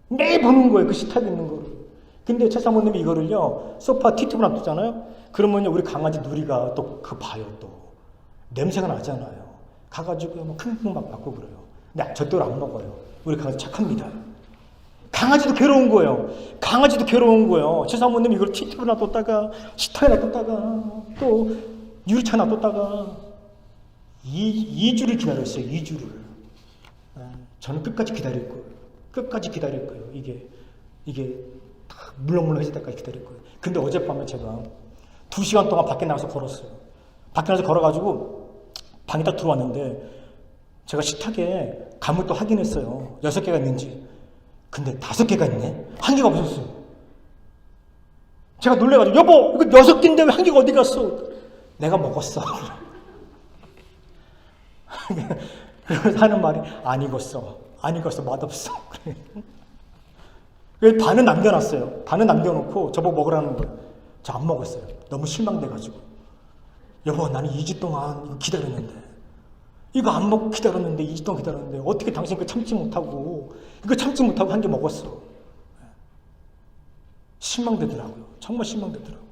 매일 보는 거예요. 그 식탁에 있는 거를. 근데 최사모님이 이거를요 소파 티탭을 놔두잖아요. 그러면요 우리 강아지 누리가 또 그 봐요. 또 냄새가 나잖아요. 가가지고 막 킁킁 막 맞고 그래요. 근데 절대로 안 먹어요. 우리 강아지 착합니다. 강아지도 괴로운 거예요. 최사모님이 이걸 티탭에 놔뒀다가 식탁에 놔뒀다가 또 유리차 놔뒀다가 2주를 기다렸어요. 2주를. 저는 끝까지 기다릴 거예요. 이게 물렁물렁해질 때까지 기다릴 거예요. 근데 어젯밤에 제가 2시간 동안 밖에 나가서 걸었어요. 밖에 나가서 걸어가지고 방에 딱 들어왔는데 제가 식탁에 감을 또 확인했어요. 6개가 있는지. 근데 5개가 있네. 1개가 없었어요. 제가 놀래가지고 여보 이거 6개인데 왜 1개가 어디 갔어? 내가 먹었어. 그래서 하는 말이 안 익었어 맛없어. 반은 남겨놨어요. 반은 남겨놓고 저보고 먹으라는 거예요. 저 안 먹었어요. 너무 실망돼가지고. 여보, 나는 2주 동안 기다렸는데, 이거 안 먹고 기다렸는데, 2주 동안 기다렸는데, 어떻게 당신 그 참지 못하고, 이거 참지 못하고 한 개 먹었어. 실망되더라고요. 정말 실망되더라고요.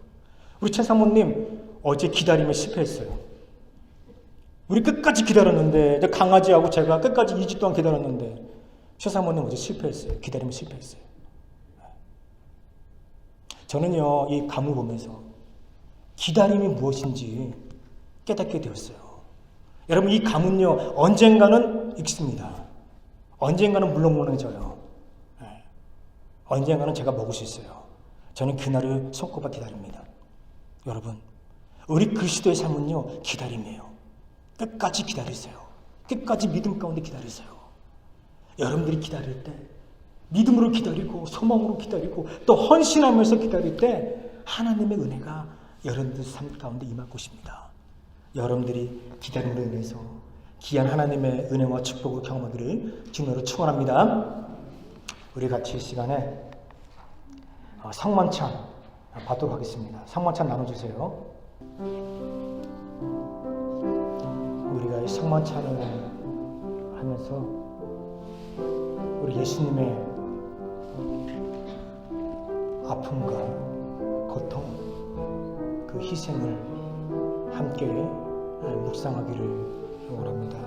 우리 최 사모님, 어제 기다리면 실패했어요. 우리 끝까지 기다렸는데, 강아지하고 제가 끝까지 2주 동안 기다렸는데, 최 사모님 어제 실패했어요. 기다리면 실패했어요. 저는요, 이 감을 보면서 기다림이 무엇인지 깨닫게 되었어요. 여러분, 이 감은요, 언젠가는 익습니다. 언젠가는 물렁물렁해져요. 언젠가는 제가 먹을 수 있어요. 저는 그날을 손꼽아 기다립니다. 여러분, 우리 그리스도의 삶은요, 기다림이에요. 끝까지 기다리세요. 끝까지 믿음 가운데 기다리세요. 여러분들이 기다릴 때, 믿음으로 기다리고, 소망으로 기다리고, 또 헌신하면서 기다릴 때, 하나님의 은혜가 여러분들 삶 가운데 임할 것입니다. 여러분들이 기다림으로 인해서 귀한 하나님의 은혜와 축복을 경험하기를 주님으로 축원합니다. 우리 같이 이 시간에 성만찬 받도록 하겠습니다. 성만찬 나눠주세요. 우리가 이 성만찬을 하면서 우리 예수님의 아픔과 고통, 그 희생을 함께 묵상하기를 원합니다.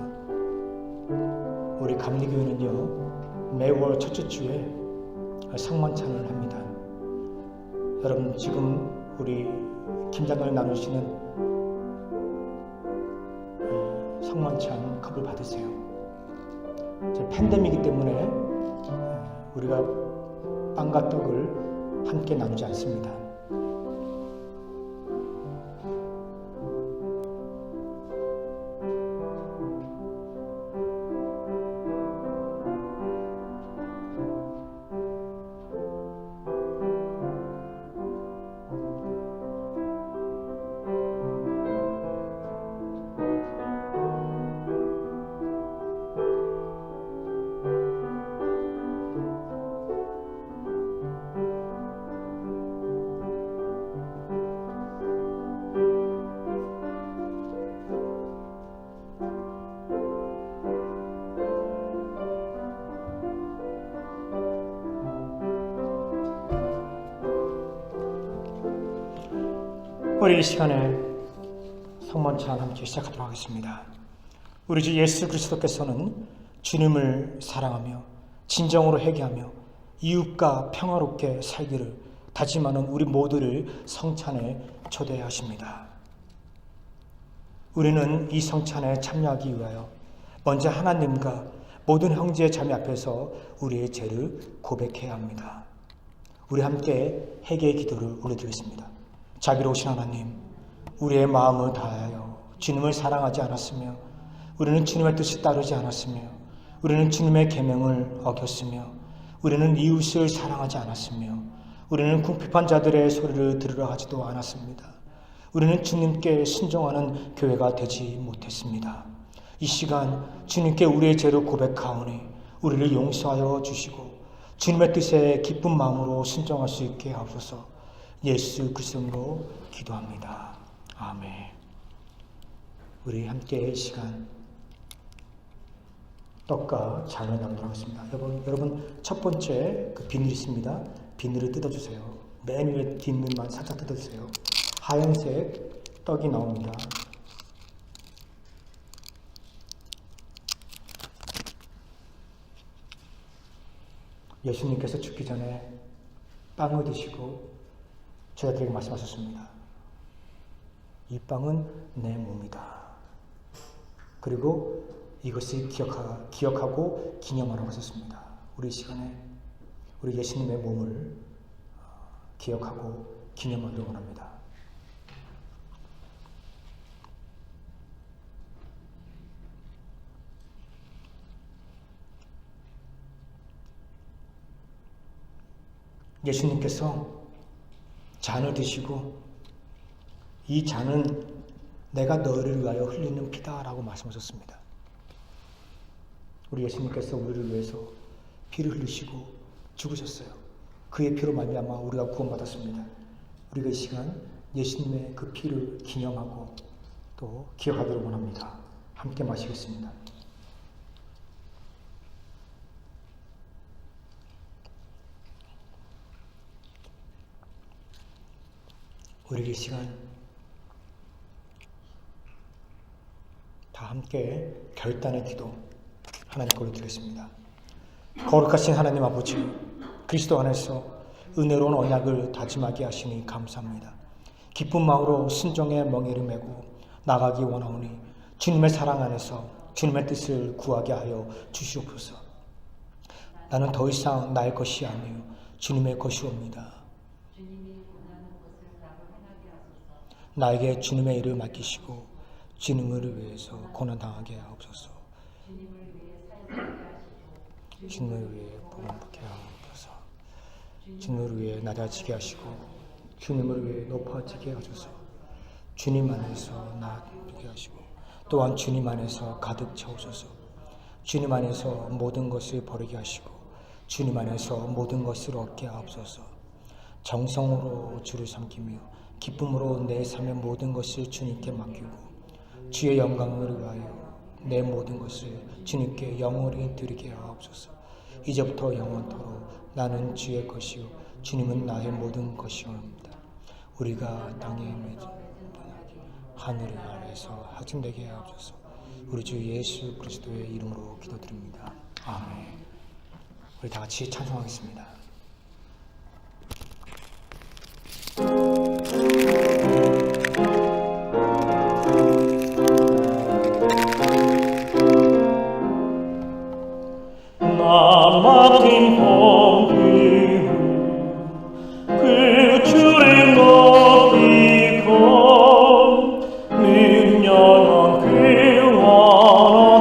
우리 감리교회는요, 매월 첫째 주에 성만찬을 합니다. 여러분, 지금 우리 김장을 나누시는 성만찬 컵을 받으세요. 팬데믹이기 때문에 우리가 빵과 떡을 함께 나누지 않습니다. 우리 이 시간에 성만찬 함께 시작하도록 하겠습니다. 우리 주 예수 그리스도께서는 주님을 사랑하며 진정으로 회개하며 이웃과 평화롭게 살기를 다짐하는 우리 모두를 성찬에 초대하십니다. 우리는 이 성찬에 참여하기 위하여 먼저 하나님과 모든 형제 자매 앞에서 우리의 죄를 고백해야 합니다. 우리 함께 회개의 기도를 올려드리겠습니다. 자비로우신 하나님, 우리의 마음을 다하여 주님을 사랑하지 않았으며 우리는 주님의 뜻을 따르지 않았으며 우리는 주님의 계명을 어겼으며 우리는 이웃을 사랑하지 않았으며 우리는 궁핍한 자들의 소리를 들으려 하지도 않았습니다. 우리는 주님께 순종하는 교회가 되지 못했습니다. 이 시간 주님께 우리의 죄를 고백하오니 우리를 용서하여 주시고 주님의 뜻에 기쁜 마음으로 순종할 수 있게 하옵소서. 예수 그리스도로 기도합니다. 아멘. 우리 함께 이 시간 떡과 잔을 나누도록 하겠습니다. 여러분 첫 번째 그 비늘 있습니다. 비늘을 뜯어주세요. 맨 위에 뒷면만 살짝 뜯어주세요. 하얀색 떡이 나옵니다. 예수님께서 죽기 전에 빵을 드시고 저희들에게 말씀하셨습니다. 이 빵은 내 몸이다. 그리고 이것을 기억하고 기념하라고 하셨습니다. 우리 시간에 우리 예수님의 몸을 기억하고 기념하기를 원합니다. 예수님께서 잔을 드시고 이 잔은 내가 너를 위하여 흘리는 피다라고 말씀하셨습니다. 우리 예수님께서 우리를 위해서 피를 흘리시고 죽으셨어요. 그의 피로 말미암아 우리가 구원받았습니다. 우리가 이 시간 예수님의 그 피를 기념하고 또 기억하기를 원합니다. 함께 마시겠습니다. 우리 이 시간 다 함께 결단의 기도 하나님 걸로 드리겠습니다. 거룩하신 하나님 아버지, 그리스도 안에서 은혜로운 언약을 다짐하게 하시니 감사합니다. 기쁜 마음으로 순종의 멍에를 메고 나가기 원하오니 주님의 사랑 안에서 주님의 뜻을 구하게 하여 주시옵소서. 나는 더 이상 나의 것이 아니요 주님의 것이옵니다. 나에게 주님의 일을 맡기시고 주님을 위해서 고난당하게 하옵소서. 주님을 위해 복음받게 하옵소서. 주님을 위해 낮아지게 하시고 주님을 위해 높아지게 하소서. 주님 안에서 낮게 하시고 또한 주님 안에서 가득 채우소서. 주님 안에서 모든 것을 버리게 하시고 주님 안에서 모든 것을 얻게 하옵소서. 정성으로 주를 섬기며 기쁨으로 내 삶의 모든 것을 주님께 맡기고 주의 영광을 위하여 내 모든 것을 주님께 영원히 드리게 하옵소서. 이제부터 영원토록 나는 주의 것이요 주님은 나의 모든 것이옵니다. 우리가 땅에 맺은 하늘 아래에서 확증되게 하옵소서. 우리 주 예수 그리스도의 이름으로 기도드립니다. 아멘. 우리 다 같이 찬송하겠습니다. 나 맡은 공기를 그 주를 높이고 능력은 그와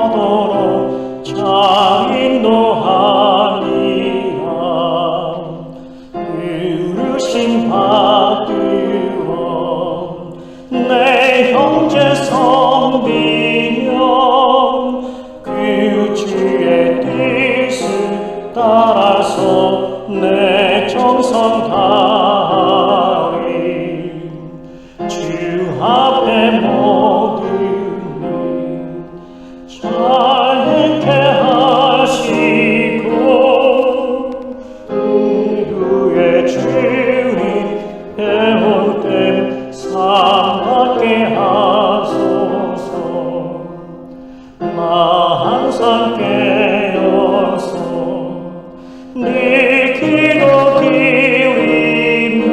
얻도록 잘 인도하리라. 부르심 받들어 내 형제 섬기며 그 주의 뜻을 따라서 내 정성 다하리. 주 앞에 모든 일 잘 행케 하시고 그의 주님 배울 때 상받게 하소서. 나 항상 깨어서 네 기도 드리며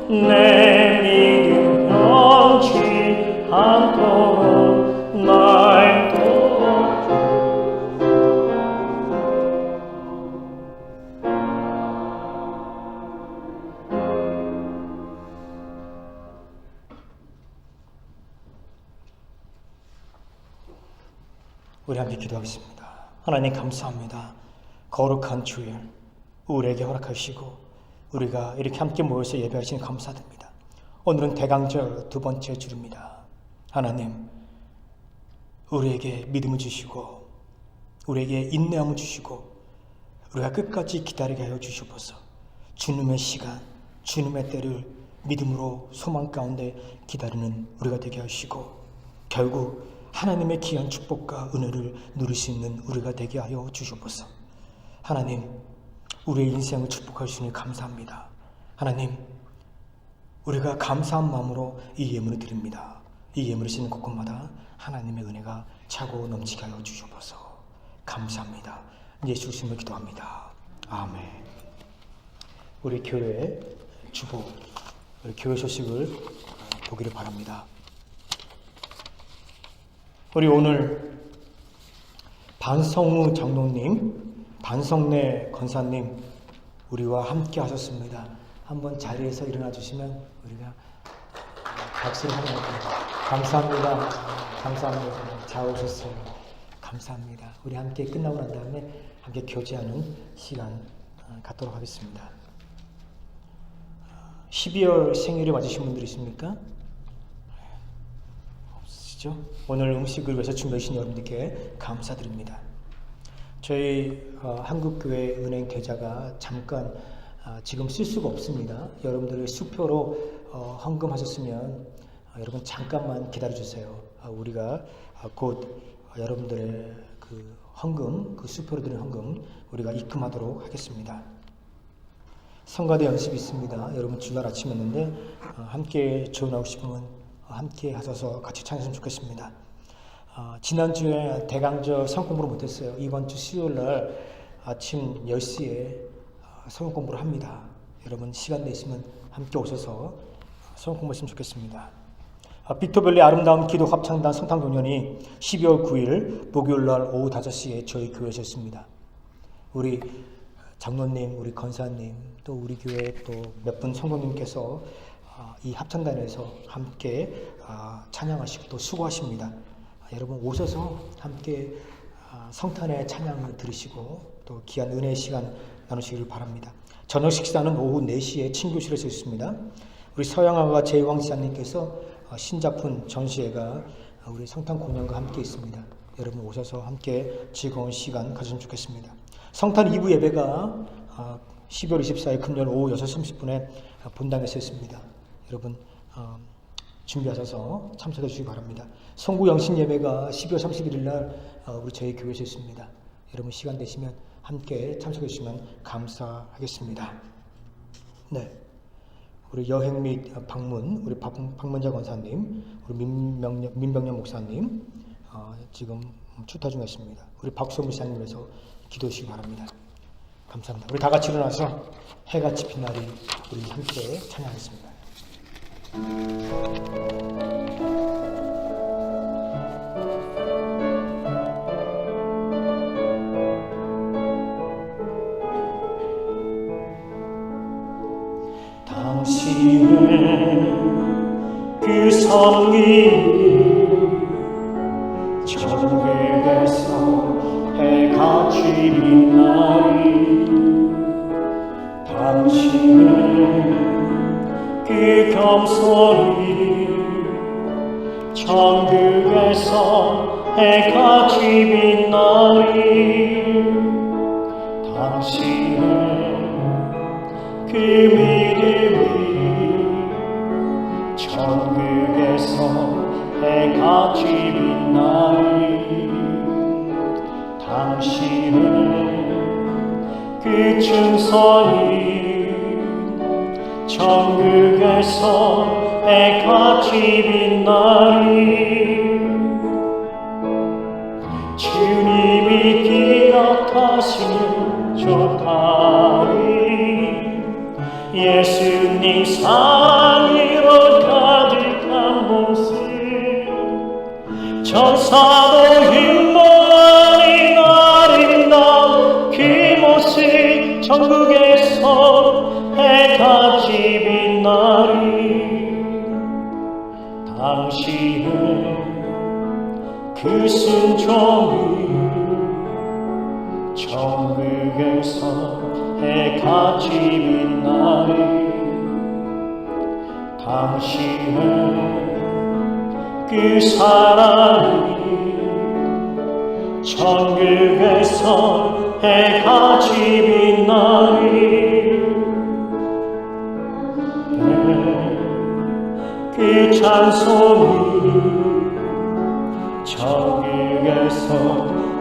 내 믿음 변치 않도록 날 도와줘. 우리 함께 기도하겠습니다. 하나님 감사합니다. 거룩한 주일 우리에게 허락하시고 우리가 이렇게 함께 모여서 예배하시니 감사드립니다. 오늘은 대강절 두 번째 주일입니다. 하나님, 우리에게 믿음을 주시고 우리에게 인내함을 주시고 우리가 끝까지 기다리게 하여 주시옵소서. 주님의 시간, 주님의 때를 믿음으로 소망 가운데 기다리는 우리가 되게 하시고 결국 하나님의 귀한 축복과 은혜를 누릴 수 있는 우리가 되게 하여 주시옵소서. 하나님, 우리의 인생을 축복해 주시니 감사합니다. 하나님, 우리가 감사한 마음으로 이 예물을 드립니다. 이 예물을 쓰는 곳곳마다 하나님의 은혜가 차고 넘치게 하여 주시옵소서. 감사합니다. 예수 이름으로 기도합니다. 아멘. 우리 교회 주보, 우리 교회 소식을 보기를 바랍니다. 우리 오늘 반성우 장로님, 반성래 권사님 우리와 함께 하셨습니다. 한번 자리에서 일어나 주시면 우리가 박수를 하는 겁니다. 감사합니다. 감사합니다. 잘 오셨어요. 감사합니다. 우리 함께 끝나고 난 다음에 함께 교제하는 시간 갖도록 하겠습니다. 12월 생일을 맞으신 분들 있습니까? 없으시죠? 오늘 음식을 위해서 준비해 주신 여러분들께 감사드립니다. 저희 한국교회 은행 계좌가 잠깐 지금 쓸 수가 없습니다. 여러분들이 수표로 헌금하셨으면 여러분 잠깐만 기다려 주세요. 우리가 곧 여러분들의 그 헌금, 그 수표로 드린 헌금 우리가 입금하도록 하겠습니다. 성가대 연습이 있습니다. 여러분 주말 아침이었는데 함께 조연하고 싶으면 함께 하셔서 같이 찬양했으면 좋겠습니다. 지난주에 대강절 성경 공부를 못했어요. 이번 주 수요일날 아침 10시에 성경 공부를 합니다. 여러분 시간 되시면 함께 오셔서 성경 공부했으면 좋겠습니다. 빅토밸리 아름다운 기도 합창단 성탄공연이 12월 9일 목요일날 오후 5시에 저희 교회에서 있습니다. 우리 장로님, 우리 권사님, 또 우리 교회 또 몇 분 성도님께서 이 합창단에서 함께 찬양하시고 또 수고하십니다. 여러분 오셔서 함께 성탄의 찬양을 들으시고 또 귀한 은혜의 시간 나누시길 바랍니다. 저녁 식사는 오후 4시에 친교실에서 있습니다. 우리 서양화가 제이왕 지사님께서 신작품 전시회가 우리 성탄 공연과 함께 있습니다. 여러분 오셔서 함께 즐거운 시간 가졌으면 좋겠습니다. 성탄 2부 예배가 12월 24일 금요일 오후 6시 30분에 본당에서 있습니다. 여러분 준비하셔서 참석해 주시기 바랍니다. 성구 영신 예배가 12월 31일 날 우리 저희 교회에서 있습니다. 여러분 시간 되시면 함께 참석해 주시면 감사하겠습니다. 네, 우리 여행 및 방문 우리 박문자 권사님, 우리 민병년 목사님 지금 출타 중에 있습니다. 우리 박수호 목사님에서 기도해 주시기 바랍니다. 감사합니다. 우리 다 같이 일어나서 해같이 빛 날이 우리 함께 찬양하겠습니다. 당신은 그 성이 천국에서 해같이 빛나리 당신은 그 겸손이 천국에서 해같이 빛나리 당신은 그 믿음이 천국에서 해같이 빛나리 당신은 그 충성이 천국에서 해같이 빛나리 주님이 기억하시는 좋다리 예수님 사랑으로 가득한 모습 천사도 흠모하는 아름다운 그 모습 천국에서 해같이 빛나리 당신은 그 순종이 천국에서 해같이 빛나리 당신은 그 사랑이 천국에서 해같이 빛나리 그 찬송이 천국에서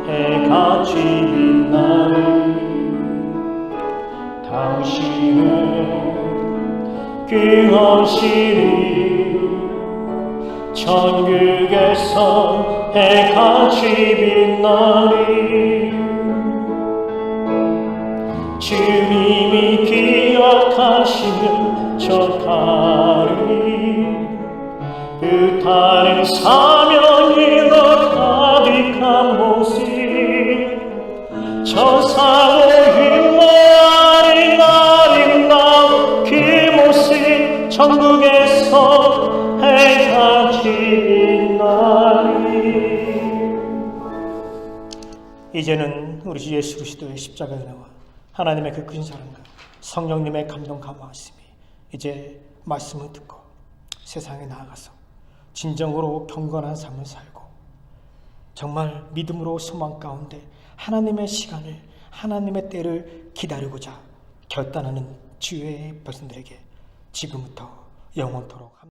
해같이 빛나리 당신은 그 헌신이 천국에서 해같이 빛나리 주님이 기억하시면 족하리 뜻하는 사명으로 가득한 모습 천사로 흠모하는 아름다운 그 모습 천국에서 해같이 빛나리 이제는 우리 주 예수 그리스도의 십자가의 은혜와 하나님의 그 크신 사랑과 성령님의 감동 감화하심이 이제 말씀을 듣고 세상에 나아가서 진정으로 경건한 삶을 살고 정말 믿음으로 소망 가운데 하나님의 시간을 하나님의 때를 기다리고자 결단하는 주의 백성들에게 지금부터 영원토록